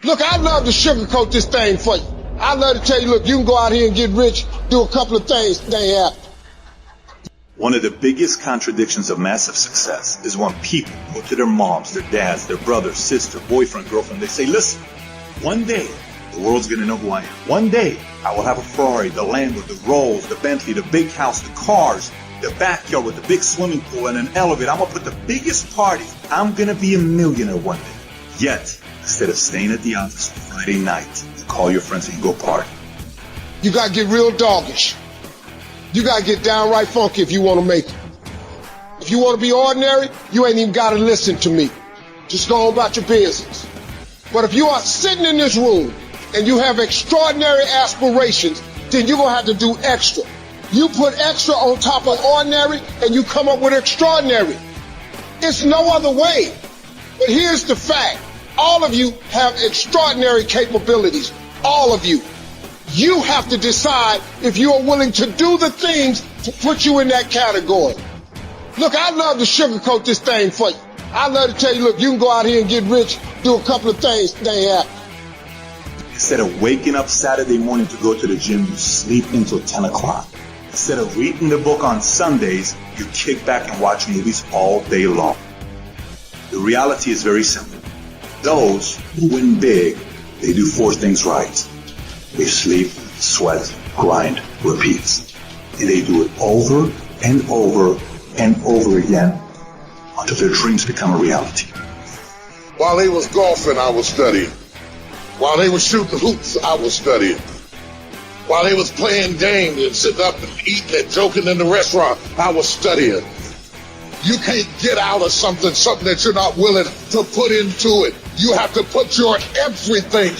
Look, I'd love to sugarcoat this thing for you. I'd love to tell you, look, you can go out here and get rich, do a couple of things, they ain't happen. One of the biggest contradictions of massive success is when people go to their moms, their dads, their brother, sister, boyfriend, girlfriend, they say, listen, one day the world's going to know who I am. One day I will have a Ferrari, the Lambo, the Rolls, the Bentley, the big house, the cars, the backyard with the big swimming pool and an elevator. I'm going to put the biggest party. I'm going to be a millionaire one day. Yet, instead of staying at the office on Friday night, you call your friends and you go party. You got to get real doggish. You got to get downright funky if you want to make it. If you want to be ordinary, you ain't even got to listen to me. Just go on about your business. But if you are sitting in this room and you have extraordinary aspirations, then you're going to have to do extra. You put extra on top of ordinary and you come up with extraordinary. It's no other way. But here's the fact. All of you have extraordinary capabilities. All of you. You have to decide if you are willing to do the things to put you in that category. Look, I'd love to sugarcoat this thing for you. I'd love to tell you, look, you can go out here and get rich, do a couple of things, they ain't happen. Instead of waking up Saturday morning to go to the gym, you sleep until 10 o'clock. Instead of reading the book on Sundays, you kick back and watch movies all day long. The reality is very simple. Those who win big, they do four things right. They sleep, sweat, grind, repeat. And they do it over and over and over again until their dreams become a reality. While they was golfing, I was studying. While they was shooting hoops, I was studying. While they was playing games and sitting up and eating and joking in the restaurant, I was studying. You can't get out of something that you're not willing to put into it. You have to put your everything,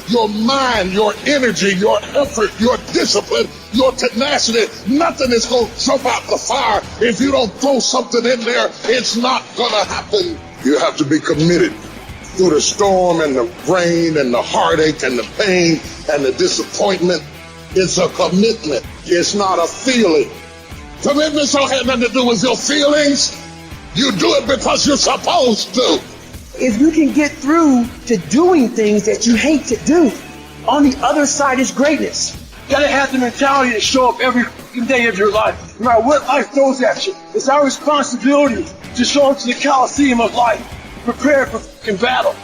your mind, your energy, your effort, your discipline, your tenacity. Nothing is going to jump out the fire. If you don't throw something in there, it's not going to happen. You have to be committed through the storm and the rain and the heartache and the pain and the disappointment. It's a commitment. It's not a feeling. Commitments don't have nothing to do with your feelings. You do it because you're supposed to. If you can get through to doing things that you hate to do, on the other side is greatness. You gotta have the mentality to show up every day of your life, no matter what life throws at you. It's our responsibility to show up to the Coliseum of life, prepare for battle.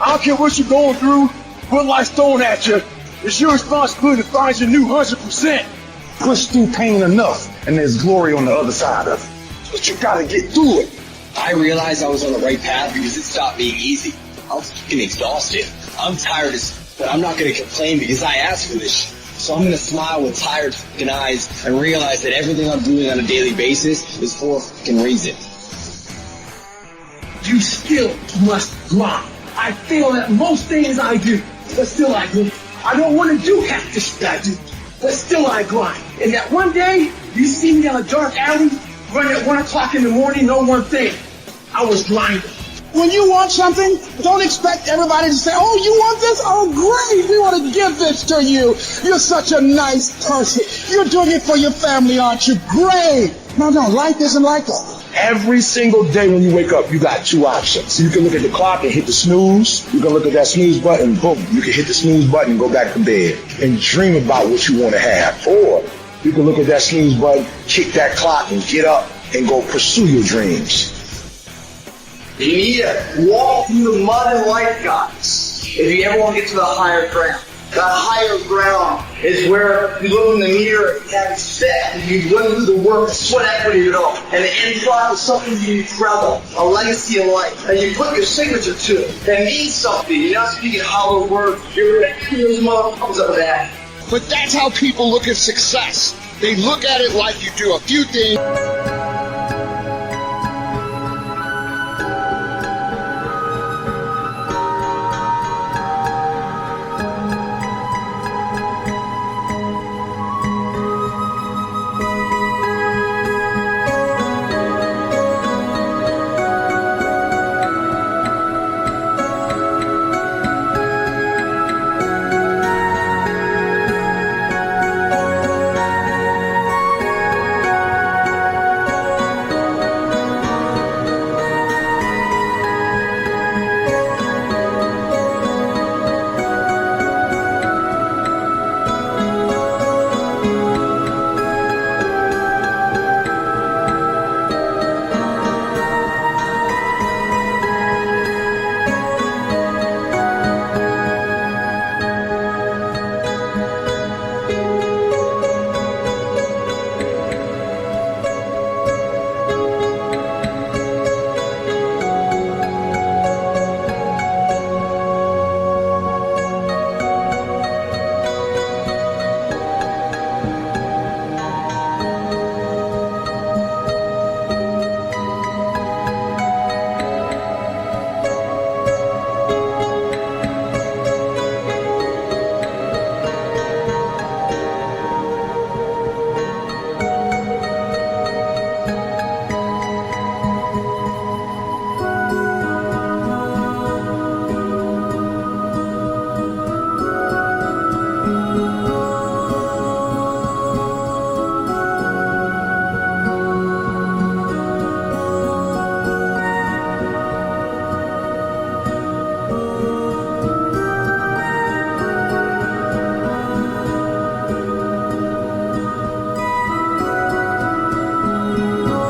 I don't care what you're going through, what life's throwing at you. It's your responsibility to find your new 100%. Push through pain enough, and there's glory on the other side of it. But you gotta get through it. I realized I was on the right path because it stopped being easy. I was fucking exhausted. I'm tired but I'm not going to complain because I asked for this shit. So I'm going to smile with tired fucking eyes and realize that everything I'm doing on a daily basis is for a fucking reason. You still must grind. I fail at most things I do, but still I grind. I don't want to do half the shit I do, but still I grind. And that one day, you see me down a dark alley, running at 1 o'clock in the morning, know one thing. I was grinding. When you want something, don't expect everybody to say, oh, you want this? Oh, great, we want to give this to you. You're such a nice person. You're doing it for your family, aren't you? Great. No, life isn't like that. Every single day when you wake up, you got two options. You can look at the clock and hit the snooze. You can look at that snooze button, boom. You can hit the snooze button and go back to bed and dream about what you want to have. Or you can look at that snooze button, kick that clock, and get up and go pursue your dreams. You need to walk through the mud and life, guys. If you ever want to get to the higher ground. The higher ground is where you look in the mirror and have it set, and you run through the work, sweat equity at all. And the end product is something you travel, a legacy of life. And you put your signature to it. That means something. You're not speaking hollow words. You're going to hear the mother comes up with that. But that's how people look at success. They look at it like you do a few things.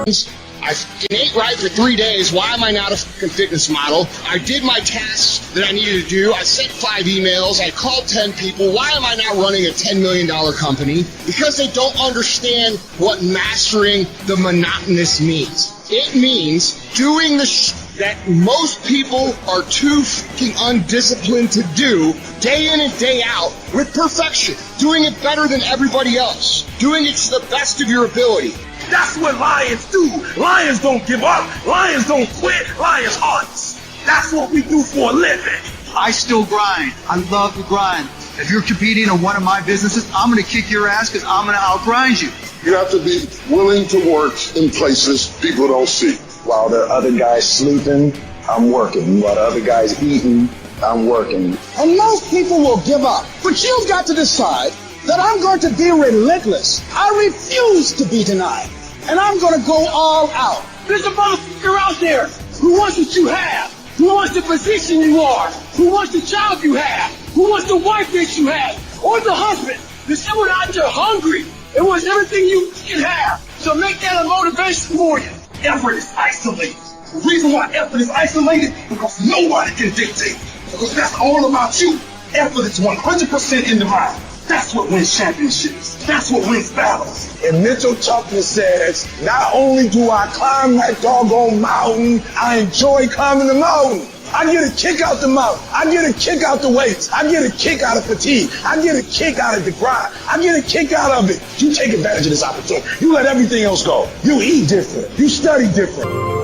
I ate right for 3 days. Why am I not a fitness model? I did my tasks that I needed to do. I sent 5 emails. I called 10 people. Why am I not running a $10 million company? Because they don't understand what mastering the monotonous means. It means doing the that most people are too fucking undisciplined to do day in and day out with perfection. Doing it better than everybody else. Doing it to the best of your ability. That's what lions do. Lions don't give up. Lions don't quit. Lions hearts. That's what we do for a living. I still grind. I love to grind. If you're competing in one of my businesses, I'm going to kick your ass because I'm going to outgrind you. You have to be willing to work in places people don't see. While the other guy's sleeping, I'm working. While the other guy's eating, I'm working. And most people will give up. But you've got to decide that I'm going to be relentless. I refuse to be denied. And I'm going to go all out. There's a motherfucker out there who wants what you have, who wants the position you are, who wants the job you have, who wants the wife that you have, or the husband. There's someone out there hungry and wants everything you can have. So make that a motivation for you. Effort is isolated. The reason why effort is isolated is because nobody can dictate. Because that's all about you. Effort is 100% in the mind. That's what wins championships. That's what wins battles. And mental toughness says, not only do I climb that doggone mountain, I enjoy climbing the mountain. I get a kick out the mountain. I get a kick out the weights. I get a kick out of fatigue. I get a kick out of the grind. I get a kick out of it. You take advantage of this opportunity. You let everything else go. You eat different. You study different.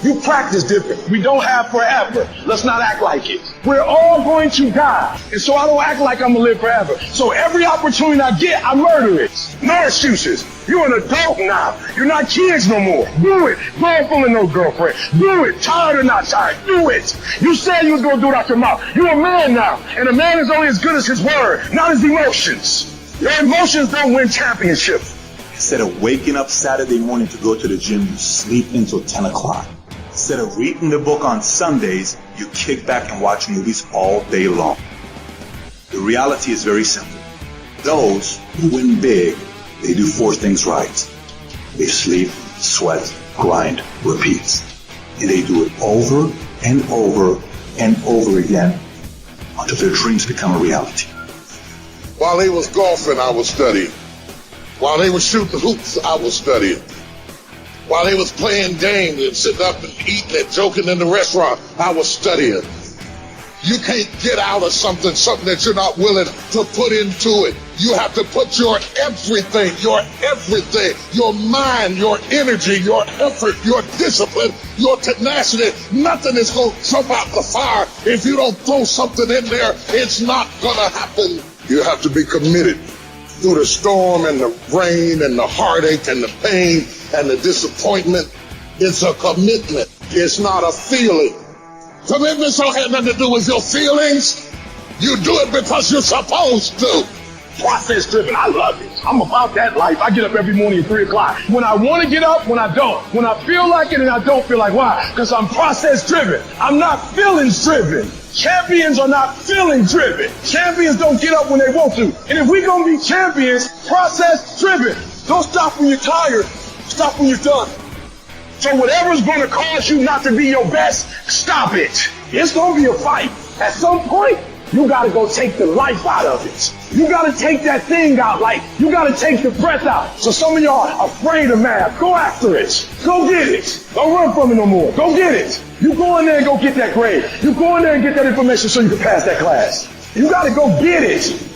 You practice different. We don't have forever. Let's not act like it. We're all going to die. And so I don't act like I'm going to live forever. So every opportunity I get, I murder it. No excuses. You're an adult now. You're not kids no more. Do it. Go full of no girlfriend. Do it. Tired or not tired. Do it. You said you was going to do it out your mouth. You're a man now. And a man is only as good as his word, not his emotions. Your emotions don't win championships. Instead of waking up Saturday morning to go to the gym, you sleep until 10 o'clock. Instead of reading the book on Sundays, you kick back and watch movies all day long. The reality is very simple. Those who win big, they do 4 things right. They sleep, sweat, grind, repeat. And they do it over and over and over again until their dreams become a reality. While they was golfing, I was studying. While they was shooting hoops, I was studying. While they was playing games and sitting up and eating and joking in the restaurant, I was studying. You can't get out of something that you're not willing to put into it. You have to put your everything, your mind, your energy, your effort, your discipline, your tenacity. Nothing is going to jump out the fire if you don't throw something in there. It's not going to happen. You have to be committed through the storm and the rain and the heartache and the pain and the disappointment. It's a commitment. It's not a feeling. Commitments don't have nothing to do with your feelings. You do it because you're supposed to. Process driven. I love it. I'm about that life. I get up every morning at 3 o'clock. When I want to get up, when I don't. When I feel like it and I don't feel like. Why? Because I'm process driven. I'm not feelings driven. Champions are not feeling driven. Champions don't get up when they want to. And if we're going to be champions, process driven. Don't stop when you're tired. Stop when you're done. So whatever's going to cause you not to be your best, stop it. It's going to be a fight. At some point, you got to go take the life out of it. You got to take that thing out. Like, you got to take the breath out. So some of y'all are afraid of math. Go after it. Go get it. Don't run from it no more. Go get it. You go in there and go get that grade. You go in there and get that information so you can pass that class. You got to go get it.